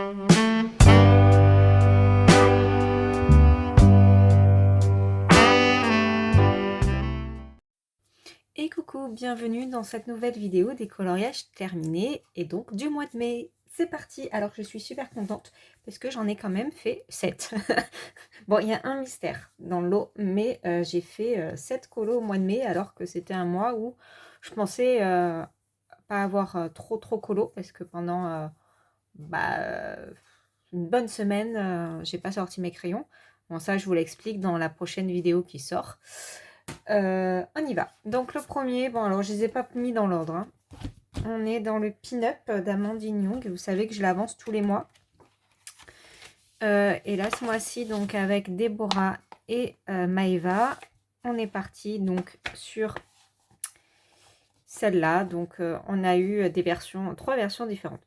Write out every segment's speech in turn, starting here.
Et coucou, bienvenue dans cette nouvelle vidéo des coloriages terminés et donc du mois de mai. C'est parti. Alors je suis super contente parce que j'en ai quand même fait 7. Bon, il y a un mystère dans le lot, mais j'ai fait 7 colos au mois de mai alors que c'était un mois où je pensais pas avoir trop colos parce que pendant une bonne semaine, j'ai pas sorti mes crayons. Bon, ça je vous l'explique dans la prochaine vidéo qui sort. On y va. Donc le premier, bon alors je les ai pas mis dans l'ordre, hein. On est dans le pin-up d'Amandine Young. Vous savez que je l'avance tous les mois. Et là ce mois-ci, donc avec Déborah et Maëva, on est parti donc sur celle-là. Donc on a eu des versions, 3 versions différentes.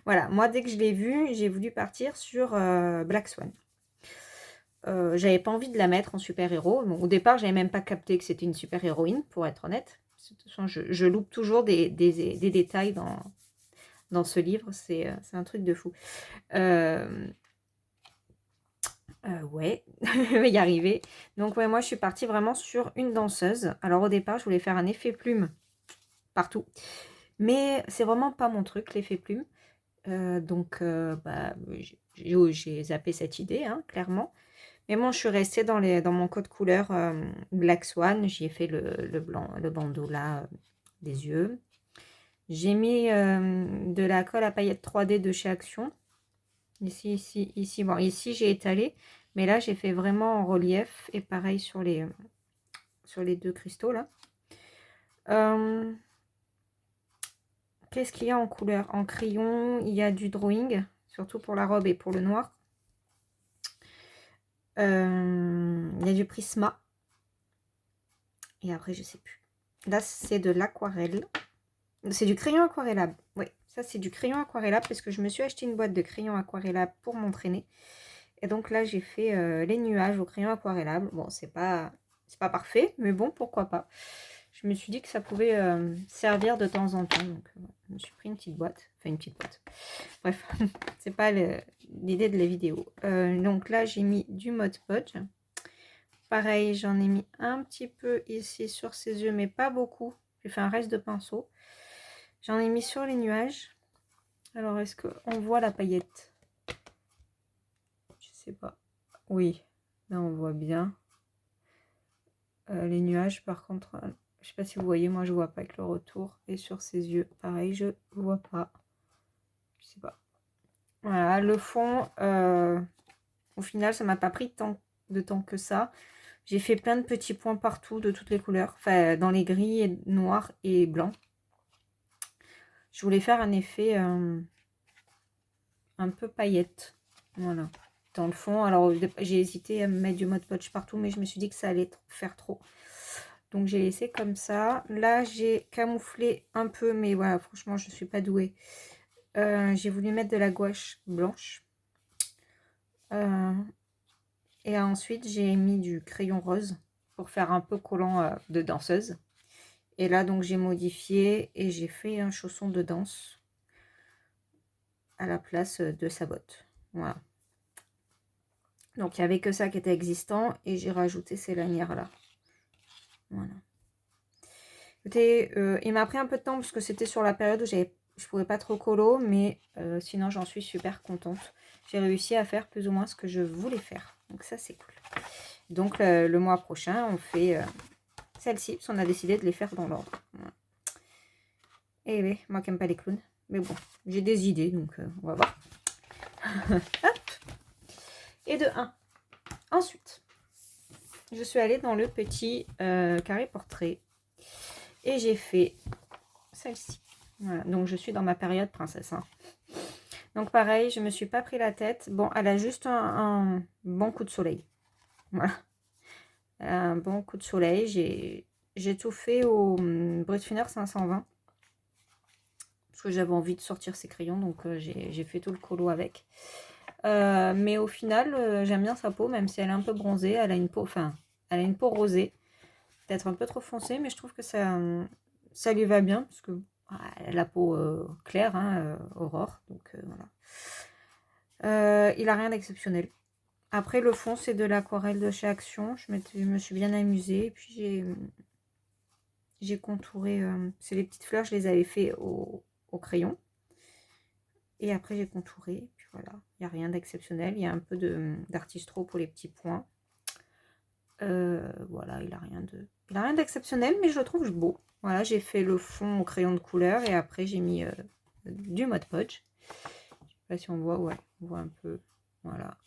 Voilà, moi dès que je l'ai vu, j'ai voulu partir sur Black Swan. J'avais pas envie de la mettre en super-héros. Bon, au départ, j'avais même pas capté que c'était une super-héroïne, pour être honnête. De toute façon, je loupe toujours des détails dans ce livre. C'est un truc de fou. Ouais, je vais y arriver. Donc, ouais, moi, je suis partie vraiment sur une danseuse. Alors, au départ, je voulais faire un effet plume partout. Mais c'est vraiment pas mon truc, l'effet plume. J'ai zappé cette idée, hein, clairement. Mais bon, je suis restée dans mon code couleur Black Swan. J'y ai fait le blanc, le bandeau là, des yeux. J'ai mis de la colle à paillettes 3D de chez Action. Ici. Bon, ici, j'ai étalé. Mais là, j'ai fait vraiment en relief. Et pareil sur les 2 cristaux là. Qu'est-ce qu'il y a en couleur? En crayon, il y a du drawing. Surtout pour la robe et pour le noir. Il y a du Prisma. Et après, je sais plus. Là, c'est de l'aquarelle. C'est du crayon aquarellable. Oui, ça, c'est du crayon aquarellable parce que je me suis acheté une boîte de crayon aquarellable pour m'entraîner. Et donc là, j'ai fait les nuages au crayon aquarellable. Bon, c'est pas parfait, mais bon, pourquoi pas. Je me suis dit que ça pouvait servir de temps en temps. Donc, je me suis pris une petite boîte. Enfin, une petite boîte. Bref, c'est pas l'idée de la vidéo. Donc là, j'ai mis du Mod Podge. Pareil, j'en ai mis un petit peu ici sur ses yeux, mais pas beaucoup. J'ai fait un reste de pinceau. J'en ai mis sur les nuages. Alors, est-ce qu'on voit la paillette? Je sais pas. Oui, là, on voit bien. Les nuages, par contre, je sais pas si vous voyez, moi, je vois pas avec le retour. Et sur ses yeux, pareil, je vois pas. Je sais pas. Voilà, le fond, au final, ça m'a pas pris tant de temps que ça. J'ai fait plein de petits points partout de toutes les couleurs. Enfin, dans les gris, et noirs et blancs. Je voulais faire un effet un peu paillette. Voilà. Dans le fond, alors j'ai hésité à mettre du Mod Podge partout, mais je me suis dit que ça allait faire trop. Donc j'ai laissé comme ça. Là, j'ai camouflé un peu, mais voilà, franchement, je ne suis pas douée. J'ai voulu mettre de la gouache blanche. Et ensuite, j'ai mis du crayon rose pour faire un peu collant de danseuse. Et là, donc, j'ai modifié et j'ai fait un chausson de danse à la place de sa botte. Voilà. Donc, il n'y avait que ça qui était existant et j'ai rajouté ces lanières-là. Voilà. Écoutez, il m'a pris un peu de temps parce que c'était sur la période où je ne pouvais pas trop colo, mais sinon, j'en suis super contente. J'ai réussi à faire plus ou moins ce que je voulais faire. Donc, ça, c'est cool. Donc, le mois prochain, on fait celle-ci, parce qu'on a décidé de les faire dans l'ordre. Voilà. Et oui, moi qui n'aime pas les clowns. Mais bon, j'ai des idées, donc on va voir. Hop. Et de 1. Ensuite, je suis allée dans le petit carré portrait. Et j'ai fait celle-ci. Voilà, donc je suis dans ma période princesse. Hein. Donc pareil, je ne me suis pas pris la tête. Bon, elle a juste un bon coup de soleil. Voilà. Un bon coup de soleil. J'ai tout fait au Brutfiner 520. Parce que j'avais envie de sortir ces crayons. Donc j'ai fait tout le colo avec. Mais au final, j'aime bien sa peau. Même si elle est un peu bronzée. Elle a une peau, elle a une peau rosée. Peut-être un peu trop foncée. Mais je trouve que ça lui va bien. Parce que elle a la peau claire, hein, Aurore. Donc voilà. Il a rien d'exceptionnel. Après, le fond, c'est de l'aquarelle de chez Action. Je me suis bien amusée. Et puis, j'ai contouré... c'est les petites fleurs, je les avais fait au crayon. Et après, j'ai contouré. Et puis voilà, il n'y a rien d'exceptionnel. Il y a un peu d'artistro pour les petits points. Voilà, il a rien d'exceptionnel, mais je le trouve beau. Voilà, j'ai fait le fond au crayon de couleur et après j'ai mis du Mod Podge. Je sais pas si on voit, ouais, on voit un peu. Voilà.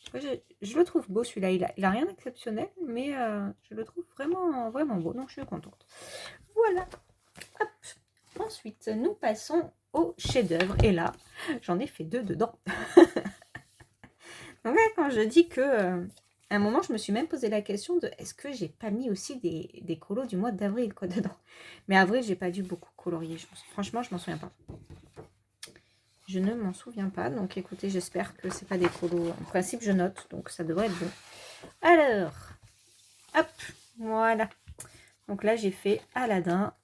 Je le trouve beau celui-là. Il a rien d'exceptionnel, mais je le trouve vraiment, vraiment beau. Donc je suis contente. Voilà. Hop. Ensuite, nous passons au chef-d'œuvre. Et là, j'en ai fait 2 dedans. Donc là, quand je dis que... à un moment, je me suis même posé la question de est-ce que j'ai pas mis aussi des colos du mois d'avril quoi dedans. Mais avril, j'ai pas dû beaucoup colorier. Franchement, je m'en souviens pas. Je ne m'en souviens pas. Donc écoutez, j'espère que c'est pas des colos. En principe, je note, donc ça devrait être bon. Alors, hop, voilà. Donc là, j'ai fait Aladdin.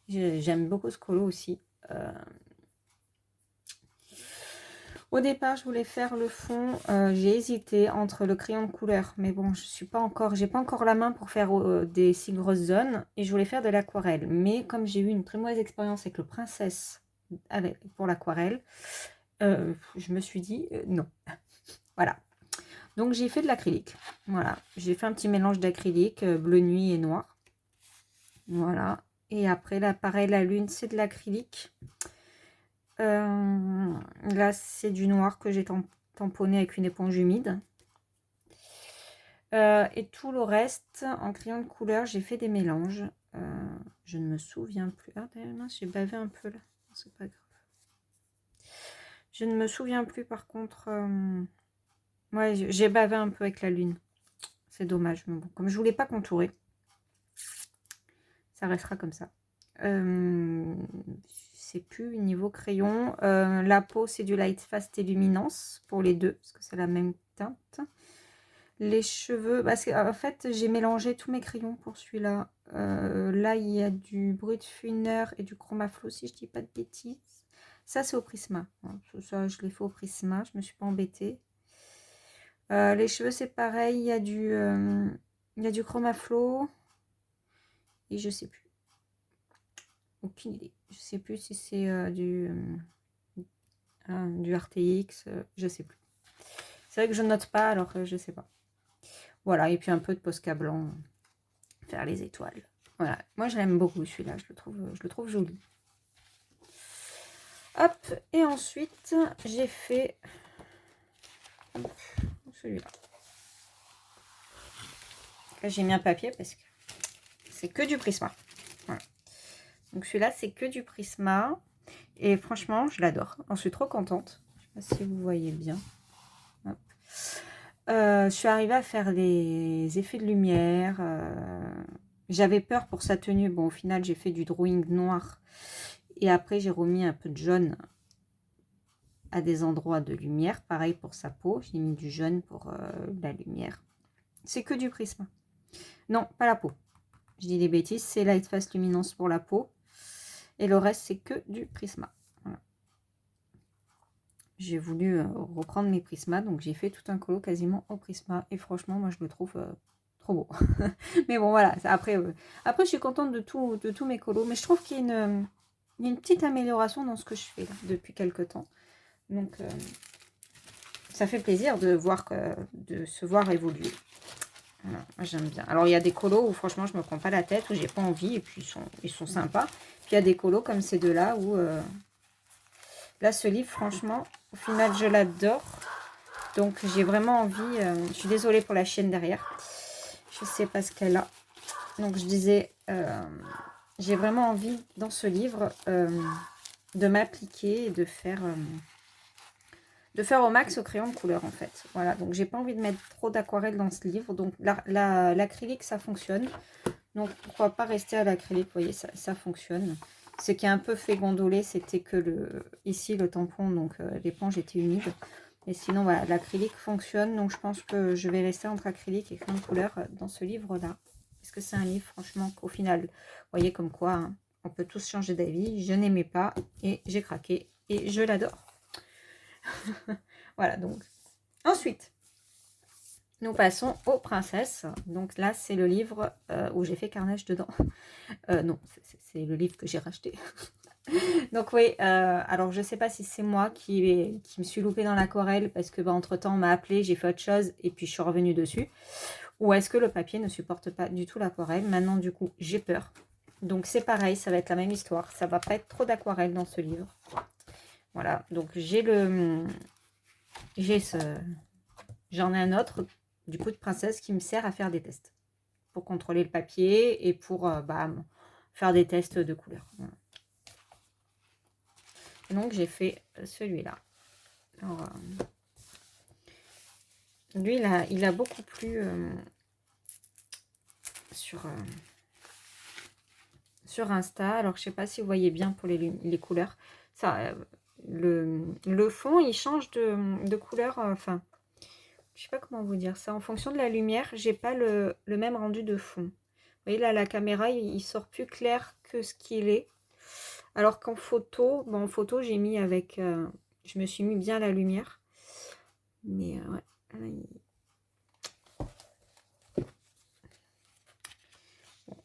J'aime beaucoup ce colo aussi. Au départ, je voulais faire le fond. J'ai hésité entre le crayon de couleur, mais bon, j'ai pas encore la main pour faire des si grosses zones. Et je voulais faire de l'aquarelle. Mais comme j'ai eu une très mauvaise expérience avec le Princesse pour l'aquarelle, je me suis dit non. Voilà. Donc j'ai fait de l'acrylique. Voilà. J'ai fait un petit mélange d'acrylique, bleu nuit et noir. Voilà. Et après, là, pareil, la lune, c'est de l'acrylique. Là, c'est du noir que j'ai tamponné avec une éponge humide. Et tout le reste, en crayon de couleur, j'ai fait des mélanges. Je ne me souviens plus. Ah, mince, j'ai bavé un peu là. C'est pas grave. Je ne me souviens plus par contre. Ouais, j'ai bavé un peu avec la lune. C'est dommage. Mais bon, comme je voulais pas contourer, ça restera comme ça. C'est plus niveau crayon. La peau, c'est du Light Fast et Luminance pour les deux, parce que c'est la même teinte. Les cheveux, parce qu'en fait, j'ai mélangé tous mes crayons pour celui-là. Là, il y a du Brut Funner et du Chromaflo, si je dis pas de bêtises. Ça, c'est au Prisma. Ça, je l'ai fait au Prisma, je me suis pas embêtée. Les cheveux, c'est pareil, il y a du Chromaflo. Et je sais plus. Aucune idée. Je sais plus si c'est du RTX, je sais plus. C'est vrai que je note pas, alors je sais pas. Voilà, et puis un peu de Posca blanc, faire les étoiles. Voilà, moi je l'aime beaucoup celui-là, je le trouve joli. Hop, et ensuite j'ai fait celui-là. Là j'ai mis un papier parce que c'est que du Prisma. Voilà. Donc celui-là c'est que du Prisma. Et franchement, je l'adore. Je suis trop contente. Je ne sais pas si vous voyez bien. Hop. Je suis arrivée à faire les effets de lumière. J'avais peur pour sa tenue. Bon, au final, j'ai fait du drawing noir. Et après, j'ai remis un peu de jaune à des endroits de lumière. Pareil pour sa peau. J'ai mis du jaune pour la lumière. C'est que du prisme. Non, pas la peau. Je dis des bêtises. C'est Light Fast Luminance pour la peau. Et le reste, c'est que du prisma. Voilà. J'ai voulu reprendre mes prismas. Donc, j'ai fait tout un colo quasiment au prisma. Et franchement, moi, je le trouve trop beau. Mais bon, voilà. Après, je suis contente de tous mes colos. Mais je trouve qu'il y a une petite amélioration dans ce que je fais là, depuis quelques temps. Donc, ça fait plaisir de se voir évoluer. Voilà, moi j'aime bien. Alors, il y a des colos où franchement, je me prends pas la tête, où j'ai pas envie. Et puis, ils sont sympas. Puis, il y a des colos comme ces deux-là où... là, ce livre, franchement, au final, je l'adore. Donc, j'ai vraiment envie... je suis désolée pour la chienne derrière. Je sais pas ce qu'elle a. Donc, je disais... j'ai vraiment envie, dans ce livre, de m'appliquer et de faire au max au crayon de couleur, en fait. Voilà, donc j'ai pas envie de mettre trop d'aquarelle dans ce livre. Donc, l'acrylique, ça fonctionne. Donc, pourquoi pas rester à l'acrylique. Vous voyez, ça fonctionne. Ce qui a un peu fait gondoler, c'était que ici, le tampon, donc l'éponge était humide. Et sinon, voilà, l'acrylique fonctionne. Donc, je pense que je vais rester entre acrylique et crayon de couleur dans ce livre-là. Parce que c'est un livre, franchement, qu'au final, vous voyez comme quoi, hein, on peut tous changer d'avis. Je n'aimais pas et j'ai craqué et je l'adore. Voilà, donc Ensuite, nous passons aux princesses. Donc là, c'est le livre où j'ai fait carnage dedans. Non, c'est le livre que j'ai racheté. Donc oui, alors je sais pas si c'est moi qui me suis loupée dans l'aquarelle parce que entre temps on m'a appelé, j'ai fait autre chose et puis je suis revenue dessus. Ou est-ce que le papier ne supporte pas du tout l'aquarelle? Maintenant du coup j'ai peur. Donc c'est pareil, ça va être la même histoire. Ça va pas être trop d'aquarelle dans ce livre. Voilà, donc j'en ai un autre du coup de princesse qui me sert à faire des tests. Pour contrôler le papier et pour faire des tests de couleurs. Voilà. Donc j'ai fait celui-là. Lui, il a beaucoup plu sur Insta. Alors, je sais pas si vous voyez bien pour les couleurs. Ça, le fond, il change de couleur. Enfin, je sais pas comment vous dire ça. En fonction de la lumière, j'ai pas le même rendu de fond. Vous voyez, là, la caméra, il sort plus clair que ce qu'il est. Alors qu'en photo, en photo, j'ai mis avec... je me suis mis bien la lumière. Mais ouais.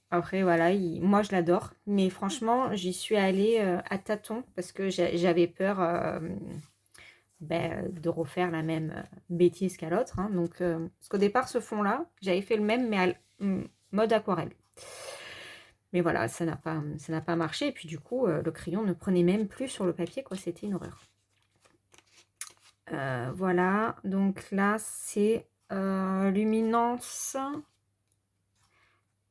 Après, voilà, moi, je l'adore. Mais franchement, j'y suis allée à tâtons parce que j'avais peur de refaire la même bêtise qu'à l'autre. Hein. Donc, parce qu'au départ, ce fond-là, j'avais fait le même, mais mode aquarelle. Mais voilà, ça n'a pas marché. Et puis, du coup, le crayon ne prenait même plus sur le papier, quoi. C'était une horreur. Voilà, donc là, c'est Luminance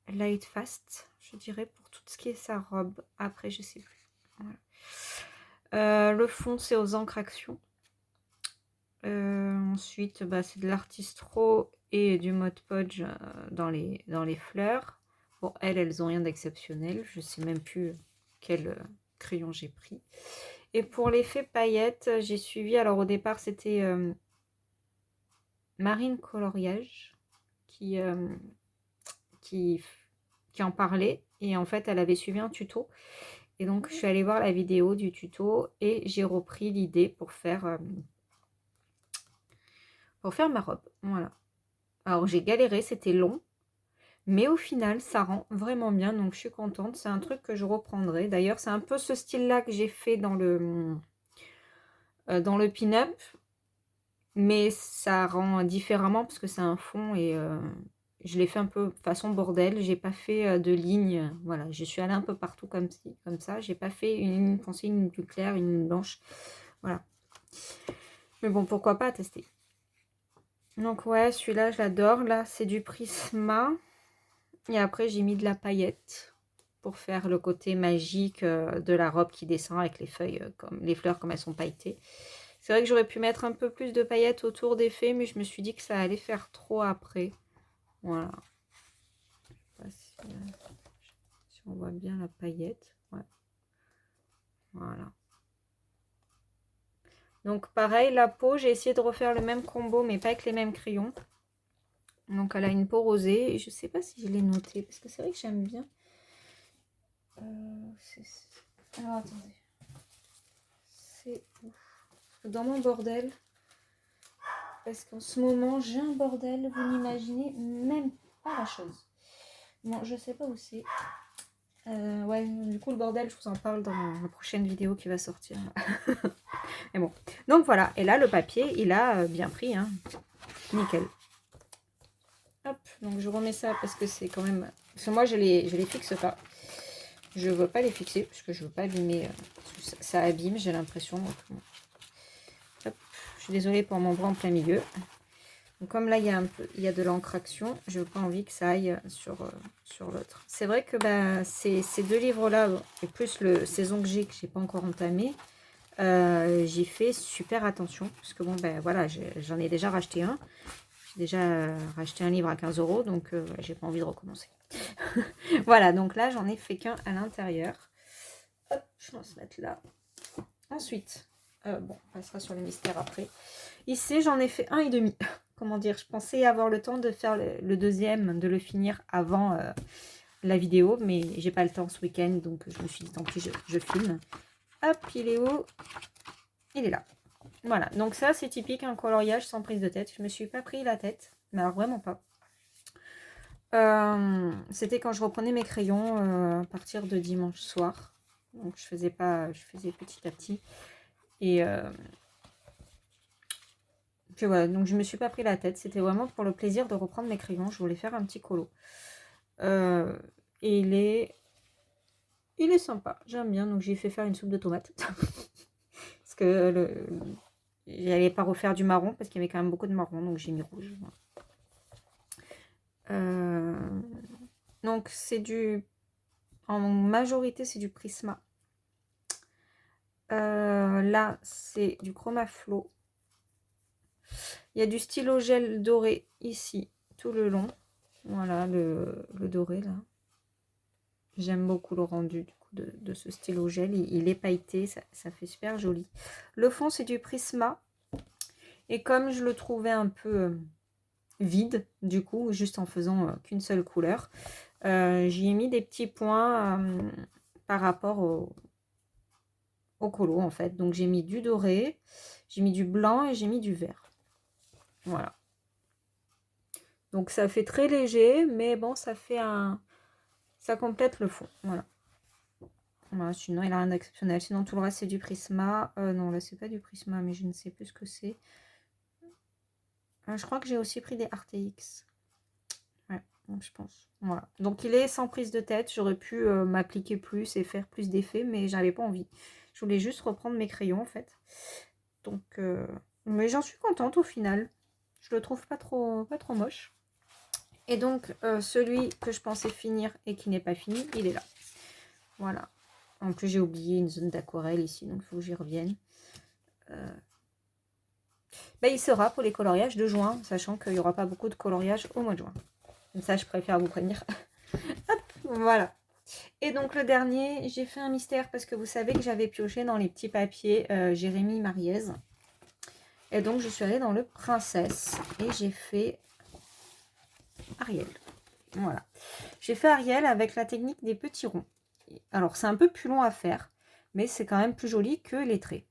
Light Fast, je dirais, pour tout ce qui est sa robe. Après, je sais plus. Voilà. Le fond, c'est aux encres Action. Ensuite, c'est de l'Artistro et du Mod Podge dans les fleurs. Bon, elles ont rien d'exceptionnel. Je sais même plus quel crayon j'ai pris. Et pour l'effet paillettes, j'ai suivi, alors au départ, c'était Marine Coloriage qui en parlait. Et en fait, elle avait suivi un tuto. Et donc, je suis allée voir la vidéo du tuto et j'ai repris l'idée pour faire ma robe. Voilà. Alors, j'ai galéré, c'était long. Mais au final, ça rend vraiment bien. Donc, je suis contente. C'est un truc que je reprendrai. D'ailleurs, c'est un peu ce style-là que j'ai fait dans le pin-up. Mais ça rend différemment parce que c'est un fond et je l'ai fait un peu façon bordel. J'ai pas fait de ligne. Voilà, je suis allée un peu partout comme ça. J'ai pas fait une ligne foncée, une ligne plus claire, une ligne blanche. Voilà. Mais bon, pourquoi pas tester. Donc ouais, celui-là, je l'adore. Là, c'est du Prisma. Et après, j'ai mis de la paillette pour faire le côté magique de la robe qui descend avec les feuilles, comme les fleurs comme elles sont pailletées. C'est vrai que j'aurais pu mettre un peu plus de paillettes autour des fées, mais je me suis dit que ça allait faire trop après. Voilà. Je sais pas si on voit bien la paillette. Ouais. Voilà. Donc pareil, la peau, j'ai essayé de refaire le même combo, mais pas avec les mêmes crayons. Donc elle a une peau rosée. Et je sais pas si je l'ai noté, parce que c'est vrai que j'aime bien. Alors attendez. C'est dans mon bordel. Parce qu'en ce moment, j'ai un bordel. Vous n'imaginez même pas la chose. Bon, je sais pas où c'est. Ouais, du coup, le bordel, je vous en parle dans la prochaine vidéo qui va sortir. Mais bon. Donc voilà. Et là, le papier, il a bien pris. Hein. Nickel. Hop. Donc je remets ça parce que c'est quand même... Parce que moi, je les fixe pas. Je veux pas les fixer parce que je veux pas abîmer. Ça abîme, j'ai l'impression. Hop. Je suis désolée pour mon bras en plein milieu. Donc comme là, il y a de l'encre Action, je n'ai pas envie que ça aille sur l'autre. C'est vrai que ces deux livres-là, et plus le saison que j'ai pas encore entamé, j'y fais super attention. Parce que bon, voilà, j'en ai déjà racheté un. J'ai déjà racheté un livre à 15 €, donc j'ai pas envie de recommencer. Voilà, donc là, j'en ai fait qu'un à l'intérieur. Hop, je vais se mettre là. Ensuite, bon, on passera sur les mystères après. Ici, j'en ai fait un et demi. Comment dire, je pensais avoir le temps de faire le deuxième, de le finir avant la vidéo, mais j'ai pas le temps ce week-end, donc je me suis dit tant pis, je filme. Hop, il est où? Il est là. Voilà, donc ça c'est typique, un coloriage sans prise de tête. Je me suis pas pris la tête, mais alors vraiment pas. C'était quand je reprenais mes crayons à partir de dimanche soir. Donc je faisais petit à petit. Et puis voilà, donc je me suis pas pris la tête. C'était vraiment pour le plaisir de reprendre mes crayons. Je voulais faire un petit colo. Et il est sympa, j'aime bien. Donc j'ai fait faire une soupe de tomates. Parce que j'allais pas refaire du marron parce qu'il y avait quand même beaucoup de marron. Donc j'ai mis rouge. Voilà. Donc c'est en majorité c'est du Prisma. Là c'est du Chromaflow. Il y a du stylo gel doré ici tout le long. Voilà le doré là. J'aime beaucoup le rendu du coup de ce stylo gel. Il est pailleté, ça fait super joli. Le fond c'est du Prisma. Et comme je le trouvais un peu vide du coup, juste en faisant qu'une seule couleur, j'y ai mis des petits points par rapport au colo en fait. Donc j'ai mis du doré, j'ai mis du blanc et j'ai mis du vert. Voilà. Donc ça fait très léger, mais bon, ça complète le fond. Voilà. Voilà, sinon il a rien d'exceptionnel. Sinon tout le reste c'est du Prisma. Non, là c'est pas du Prisma, mais je ne sais plus ce que c'est. Je crois que j'ai aussi pris des RTX. Ouais, donc je pense. Voilà. Donc il est sans prise de tête. J'aurais pu m'appliquer plus et faire plus d'effets, mais j'avais pas envie. Je voulais juste reprendre mes crayons en fait. Donc, mais j'en suis contente au final. Je le trouve pas trop moche. Et donc celui que je pensais finir et qui n'est pas fini, il est là. Voilà. En plus j'ai oublié une zone d'aquarelle ici, donc il faut que j'y revienne. Ben, il sera pour les coloriages de juin, sachant qu'il n'y aura pas beaucoup de coloriage au mois de juin. Comme ça, je préfère vous prévenir. Hop, voilà. Et donc le dernier, j'ai fait un mystère parce que vous savez que j'avais pioché dans les petits papiers Jérémy Mariez. Et donc je suis allée dans le Princesse et j'ai fait Ariel. Voilà. J'ai fait Ariel avec la technique des petits ronds. Alors c'est un peu plus long à faire, mais c'est quand même plus joli que les traits.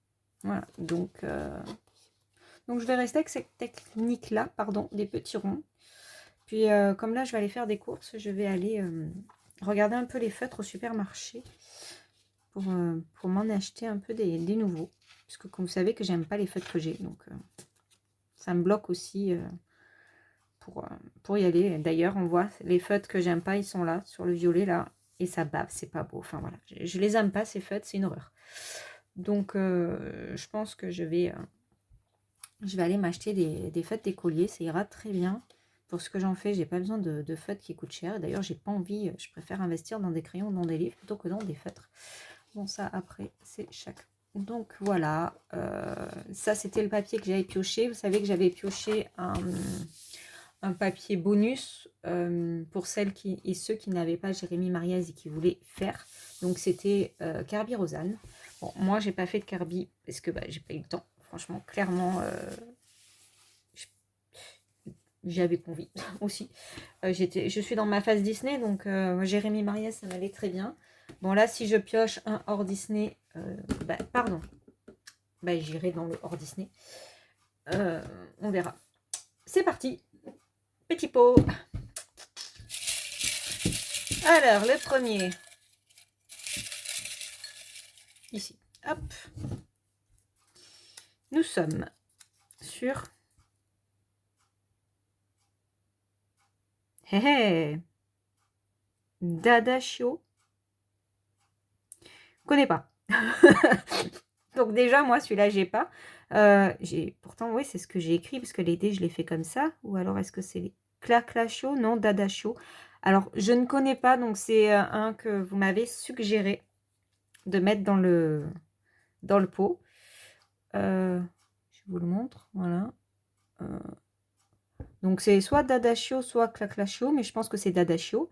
Voilà. Donc je vais rester avec cette technique-là, pardon, des petits ronds. Puis comme là je vais aller faire des courses, je vais aller regarder un peu les feutres au supermarché pour m'en acheter un peu des nouveaux. Parce que comme vous savez que j'aime pas les feutres que j'ai, donc ça me bloque aussi pour y aller. D'ailleurs on voit les feutres que j'aime pas, ils sont là, sur le violet là, et ça bave, c'est pas beau. Enfin voilà, je les aime pas ces feutres, c'est une horreur. Donc je pense que je vais aller m'acheter des feutres d'écolier, ça ira très bien. Pour ce que j'en fais, j'ai pas besoin de feutres qui coûtent cher. D'ailleurs, j'ai pas envie, je préfère investir dans des crayons, dans des livres, plutôt que dans des feutres. Bon, ça, après, c'est chacun. Donc, voilà. Ça, c'était le papier que j'avais pioché. Vous savez que j'avais pioché un papier bonus pour celles et ceux qui n'avaient pas Jérémy Mariez et qui voulaient faire. Donc, c'était Carby Rosanne. Bon, moi, j'ai pas fait de Carby parce que j'ai pas eu le temps. Franchement, clairement... j'avais pas envie aussi. Je suis dans ma phase Disney, donc Jérémy Mariez, ça m'allait très bien. Bon, là, si je pioche un hors Disney, j'irai dans le hors Disney. On verra. C'est parti. Petit pot. Alors, le premier. Ici. Hop. Nous sommes sur... Hé hé. Dadashio. Connais pas. Donc déjà, moi, celui-là, j'ai pas. Pourtant, oui, c'est ce que j'ai écrit, parce que l'été, je l'ai fait comme ça. Ou alors, est-ce que c'est Claclachio? Non, Dadashio. Alors, je ne connais pas, donc c'est un que vous m'avez suggéré de mettre dans le pot. Je vous le montre, voilà. Donc, c'est soit Dadashio, soit Claclachio, mais je pense que c'est Dadashio.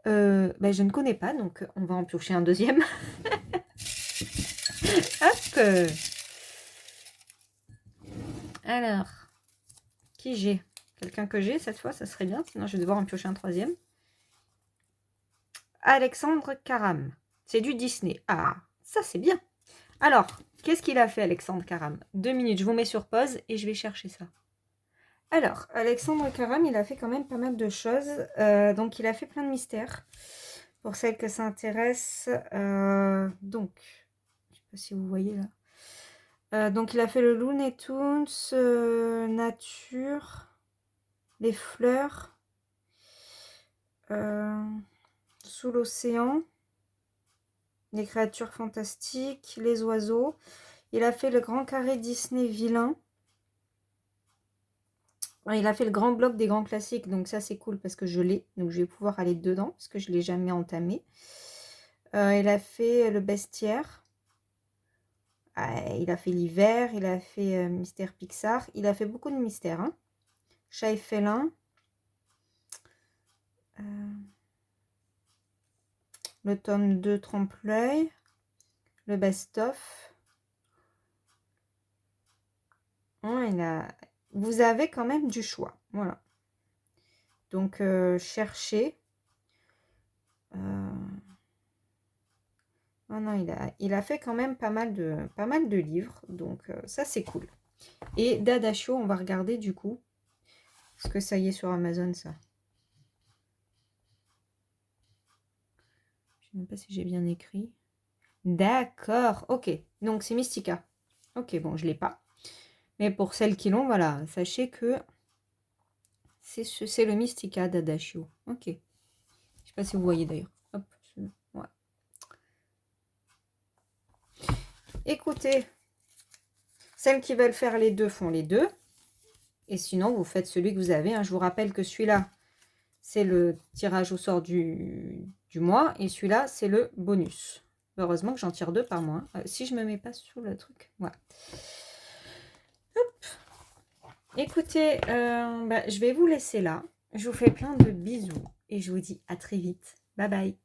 Je ne connais pas, donc on va en piocher un deuxième. Hop. Alors, qui j'ai? Quelqu'un que j'ai cette fois, ça serait bien, sinon je vais devoir en piocher un troisième. Alexandre Caram. C'est du Disney. Ah, ça c'est bien. Alors, qu'est-ce qu'il a fait, Alexandre Caram? 2 minutes, je vous mets sur pause et je vais chercher ça. Alors, Alexandre Caram, il a fait quand même pas mal de choses. Donc, il a fait plein de mystères. Pour celles que ça intéresse. Donc, je sais pas si vous voyez là. Donc, il a fait le Looney Tunes, nature, les fleurs, sous l'océan, les créatures fantastiques, les oiseaux. Il a fait le grand carré Disney vilain. Il a fait le grand bloc des grands classiques, donc ça c'est cool parce que je l'ai, donc je vais pouvoir aller dedans parce que je ne l'ai jamais entamé. Il a fait le bestiaire. Il a fait l'hiver, il a fait Mystère Pixar, il a fait beaucoup de mystères. Hein. Chat et félin. Le tome 2 Trompe-l'œil. Le best-of. Vous avez quand même du choix. Voilà. Donc, cherchez. Oh non, il a fait quand même pas mal de livres. Donc, ça, c'est cool. Et Dadasho, on va regarder du coup. Parce que ça y est sur Amazon, ça. Je ne sais même pas si j'ai bien écrit. D'accord, ok. Donc, c'est Mystica. Ok, bon, je ne l'ai pas. Mais pour celles qui l'ont, voilà, sachez que c'est le Mystica d'Adagio. Ok. Je ne sais pas si vous voyez d'ailleurs. Hop, ouais. Écoutez, celles qui veulent faire les deux font les deux. Et sinon, vous faites celui que vous avez. Hein. Je vous rappelle que celui-là, c'est le tirage au sort du mois. Et celui-là, c'est le bonus. Heureusement que j'en tire 2 par mois. Si je ne me mets pas sous le truc. Voilà. Hop. Écoutez, je vais vous laisser là. Je vous fais plein de bisous. Et je vous dis à très vite. Bye bye.